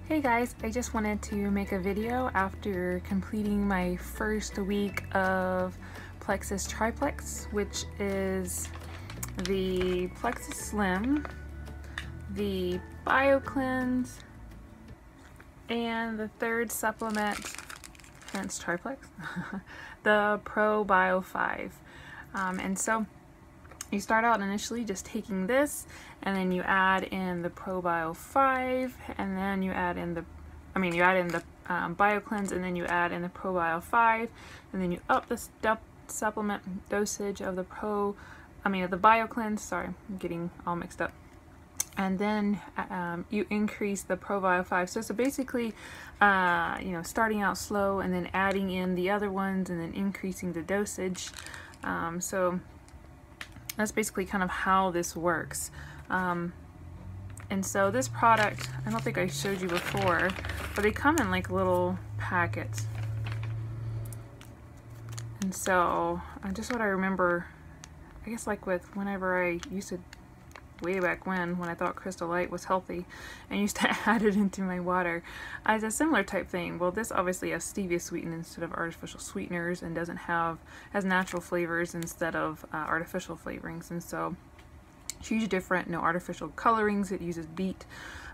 Hey guys, I just wanted to make a video after completing my first week of Plexus Triplex, which is the Plexus Slim, the BioCleanse, and the third supplement, hence Triplex, the Pro Bio 5. And so you start out initially just taking this, and then you add in the Pro Bio 5, and then you add in the BioCleanse, and then you add in the Pro Bio 5, and then you up the supplement dosage of the BioCleanse. Sorry, I'm getting all mixed up. And then you increase the Pro Bio 5. So basically, starting out slow and then adding in the other ones and then increasing the dosage. So that's basically kind of how this works. And so this product, I don't think I showed you before, but they come in like little packets. And so just what I remember, I guess like with whenever I used to, way back when I thought Crystal Light was healthy and used to add it into my water, it's a similar type thing. Well, this obviously has stevia sweetened instead of artificial sweeteners, and has natural flavors instead of artificial flavorings. And so huge different, no artificial colorings. It uses beet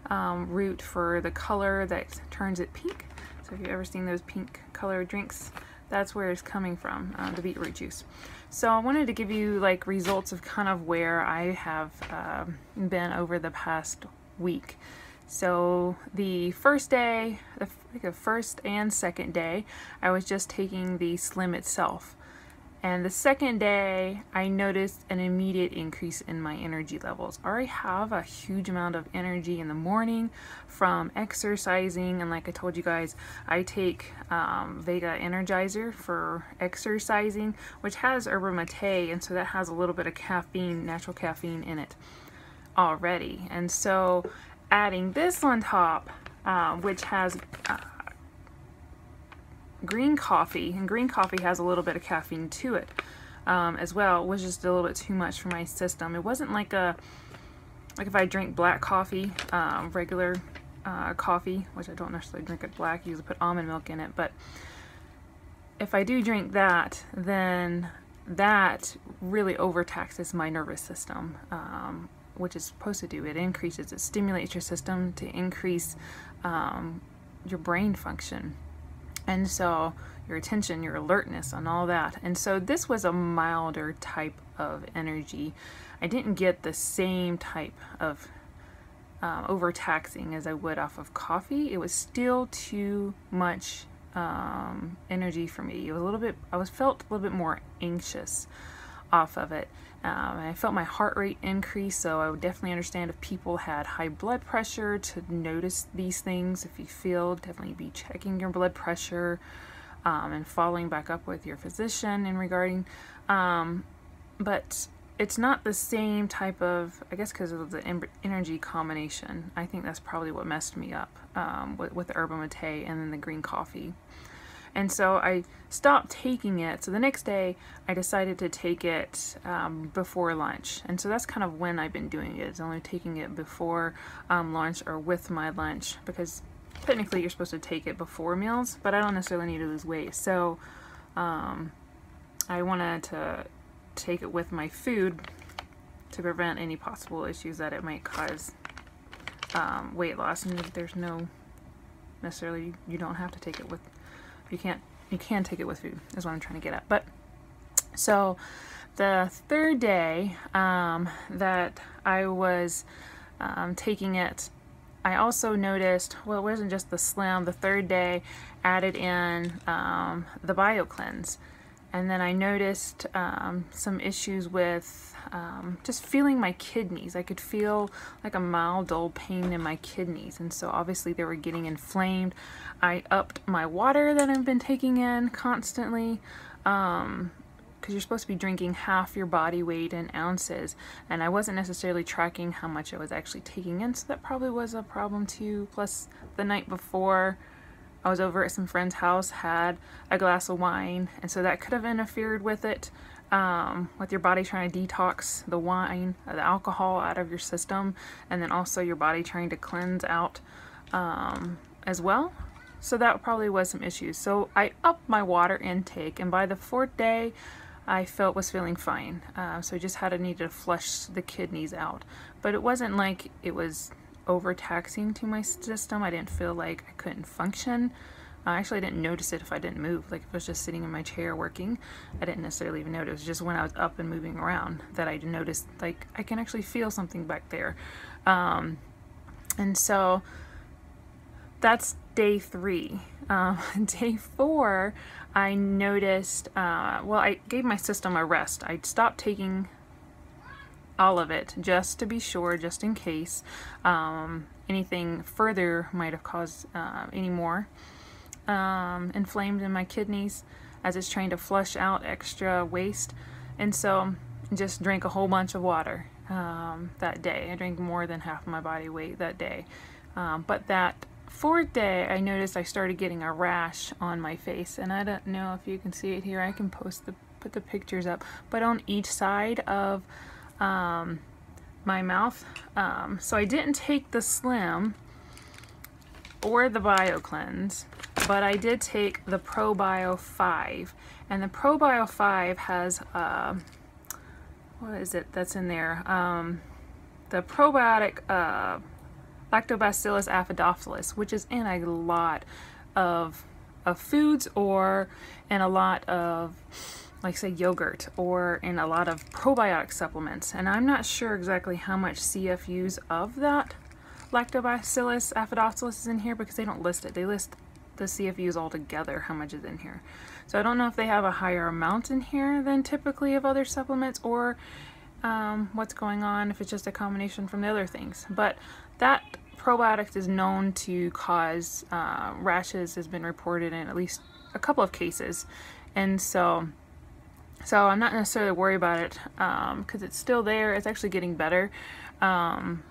root for the color that turns it pink. So if you've ever seen those pink colored drinks, that's where it's coming from, the beetroot juice. So I wanted to give you like results of kind of where I have been over the past week. So the first day, the first and second day, I was just taking the Slim itself. And the second day, I noticed an immediate increase in my energy levels. I already have a huge amount of energy in the morning from exercising, and like I told you guys, I take Vega Energizer for exercising, which has yerba mate, and so that has a little bit of caffeine, natural caffeine in it already. And so adding this on top, which has green coffee, and green coffee has a little bit of caffeine to it as well, was just a little bit too much for my system. It wasn't like if I drink black coffee, regular coffee, which I don't necessarily drink it black, I usually put almond milk in it, but if I do drink that, then that really overtaxes my nervous system, which it's supposed to do. It increases, it stimulates your system to increase your brain function. And so your attention, your alertness, and all that. And so this was a milder type of energy. I didn't get the same type of overtaxing as I would off of coffee. It was still too much energy for me. It was felt a little bit more anxious off of it. And I felt my heart rate increase, so I would definitely understand if people had high blood pressure to notice these things. If you feel, definitely be checking your blood pressure and following back up with your physician in regarding. But it's not the same type of, I guess because of the energy combination. I think that's probably what messed me up with the yerba mate and then the green coffee. And so I stopped taking it. So the next day I decided to take it before lunch. And so that's kind of when I've been doing it. It's only taking it before lunch or with my lunch, because technically you're supposed to take it before meals, but I don't necessarily need to lose weight. So I wanted to take it with my food to prevent any possible issues that it might cause weight loss. And there's no necessarily, you don't have to take it with, you can take it with food, is what I'm trying to get at. But so the third day that I was taking it, I also noticed, well, it wasn't just the Slim. The third day added in the BioCleanse, and then I noticed some issues with just feeling my kidneys. I could feel like a mild dull pain in my kidneys, and so obviously they were getting inflamed. I upped my water that I've been taking in constantly, because you're supposed to be drinking half your body weight in ounces, and I wasn't necessarily tracking how much I was actually taking in, so that probably was a problem too. Plus the night before I was over at some friend's house, had a glass of wine, and so that could have interfered with it, with your body trying to detox the wine, the alcohol out of your system, and then also your body trying to cleanse out as well. So that probably was some issues. So I upped my water intake, and by the 4th day, I was feeling fine. So I just needed to flush the kidneys out. But it wasn't like it was overtaxing to my system. I didn't feel like I couldn't function. Actually, I didn't notice it if I didn't move. Like if I was just sitting in my chair working, I didn't necessarily even notice. It was just when I was up and moving around that I noticed, like, I can actually feel something back there. And so that's day 3. Day 4, I noticed, well, I gave my system a rest. I stopped taking all of it just to be sure, just in case anything further might have caused any more inflamed in my kidneys as it's trying to flush out extra waste. And so just drank a whole bunch of water that day. I drank more than half of my body weight that day. But that 4th day, I noticed I started getting a rash on my face, and I don't know if you can see it here. I can put the pictures up, but on each side of my mouth. So I didn't take the Slim or the Bio Cleanse, but I did take the ProBio 5, and the ProBio 5 has what is it that's in there? The probiotic Lactobacillus acidophilus, which is in a lot of foods, or in a lot of, like, say, yogurt, or in a lot of probiotic supplements. And I'm not sure exactly how much CFUs of that Lactobacillus acidophilus is in here, because they don't list it. They list the CFUs all together, how much is in here. So I don't know if they have a higher amount in here than typically of other supplements, or what's going on, if it's just a combination from the other things. But that probiotic is known to cause rashes, has been reported in at least a couple of cases. And so I'm not necessarily worried about it, because it's still there. It's actually getting better on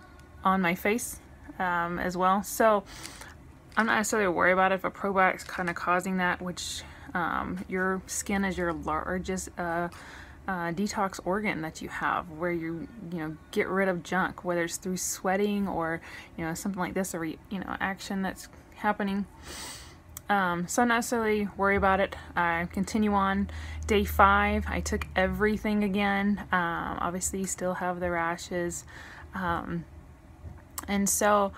my face as well. So I'm not necessarily worried about it if a probiotic's kind of causing that, which your skin is your largest detox organ that you have, where you get rid of junk, whether it's through sweating or something like this, or action that's happening. So I'm not necessarily worried about it. I continue on. Day 5, I took everything again. Obviously still have the rashes, and so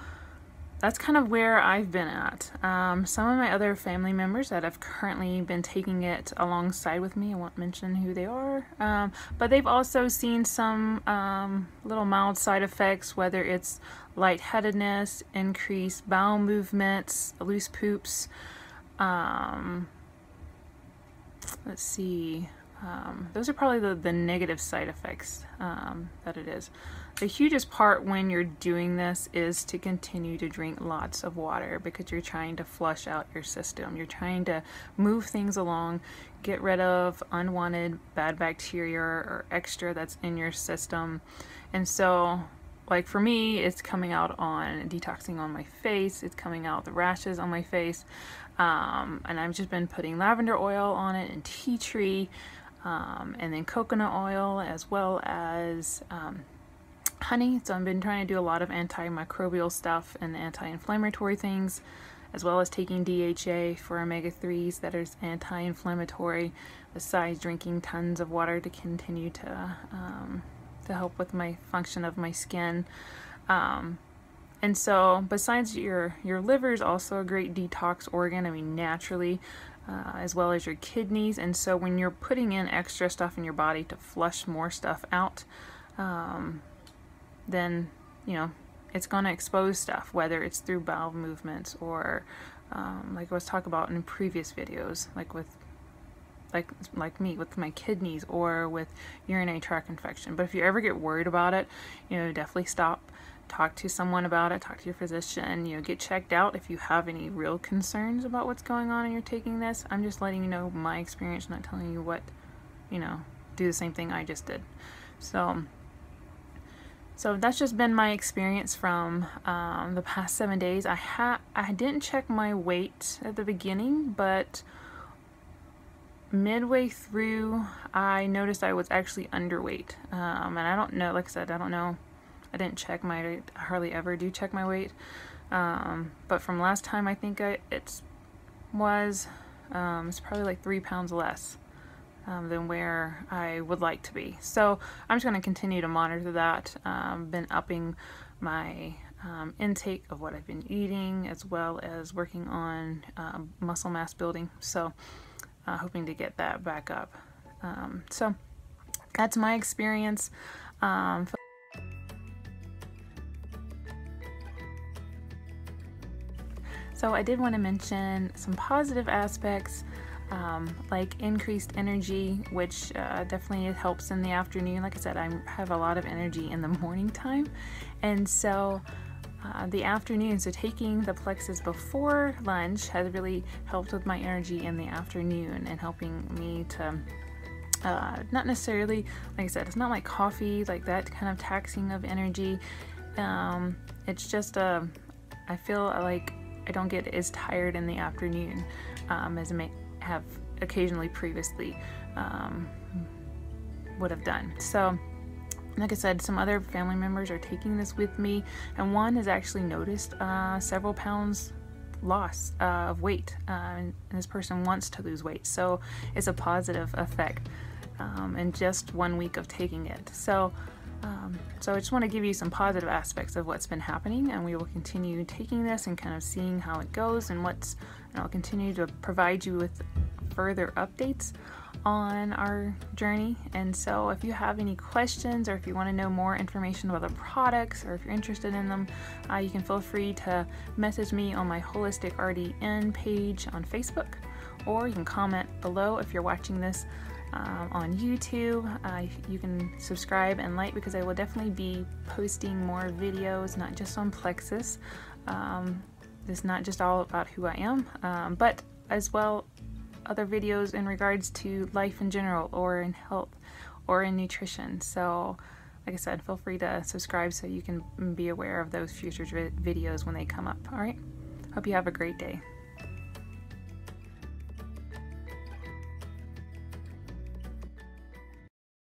that's kind of where I've been at. Some of my other family members that have currently been taking it alongside with me, I won't mention who they are, but they've also seen some little mild side effects, whether it's lightheadedness, increased bowel movements, loose poops. Let's see. Those are probably the negative side effects that it is. The hugest part when you're doing this is to continue to drink lots of water, because you're trying to flush out your system. You're trying to move things along, get rid of unwanted bad bacteria or extra that's in your system. And so, like for me, it's coming out on detoxing on my face. It's coming out the rashes on my face. And I've just been putting lavender oil on it, and tea tree, and then coconut oil, as well as honey. So I've been trying to do a lot of antimicrobial stuff and anti-inflammatory things, as well as taking DHA for omega-3s that is anti-inflammatory, besides drinking tons of water to continue to help with my function of my skin. And so besides your liver is also a great detox organ, I mean, naturally, as well as your kidneys. And so when you're putting in extra stuff in your body to flush more stuff out, then it's going to expose stuff, whether it's through bowel movements or like I was talking about in previous videos, like with like me with my kidneys, or with urinary tract infection. But if you ever get worried about it, definitely stop, talk to someone about it, talk to your physician, get checked out if you have any real concerns about what's going on and you're taking this. I'm just letting you know my experience, not telling you what, do the same thing I just did. So that's just been my experience from the past 7 days. I didn't check my weight at the beginning, but midway through I noticed I was actually underweight. And I don't know, like I said, I don't know. I didn't check I hardly ever do check my weight. But from last time, I think it's probably like 3 pounds less than where I would like to be. So I'm just going to continue to monitor that. Been upping my intake of what I've been eating, as well as working on muscle mass building. So hoping to get that back up. So that's my experience. So I did want to mention some positive aspects, like increased energy, which definitely helps in the afternoon. Like I said, I have a lot of energy in the morning time, and so the afternoon, so taking the Plexus before lunch has really helped with my energy in the afternoon and helping me to not necessarily, like I said, it's not like coffee, like that kind of taxing of energy. It's just I feel like I don't get as tired in the afternoon as I may have occasionally previously would have done. So like I said, some other family members are taking this with me, and one has actually noticed several pounds loss of weight, and this person wants to lose weight, so it's a positive effect in just 1 week of taking it. So I just want to give you some positive aspects of what's been happening, and we will continue taking this and kind of seeing how it goes, and I'll continue to provide you with further updates on our journey. And so if you have any questions, or if you want to know more information about the products, or if you're interested in them, you can feel free to message me on my Holistic RDN page on Facebook, or you can comment below if you're watching this on YouTube. You can subscribe and like, because I will definitely be posting more videos, not just on Plexus. It's not just all about who I am, but as well other videos in regards to life in general, or in health, or in nutrition. So like I said, feel free to subscribe so you can be aware of those future videos when they come up. All right, hope you have a great day.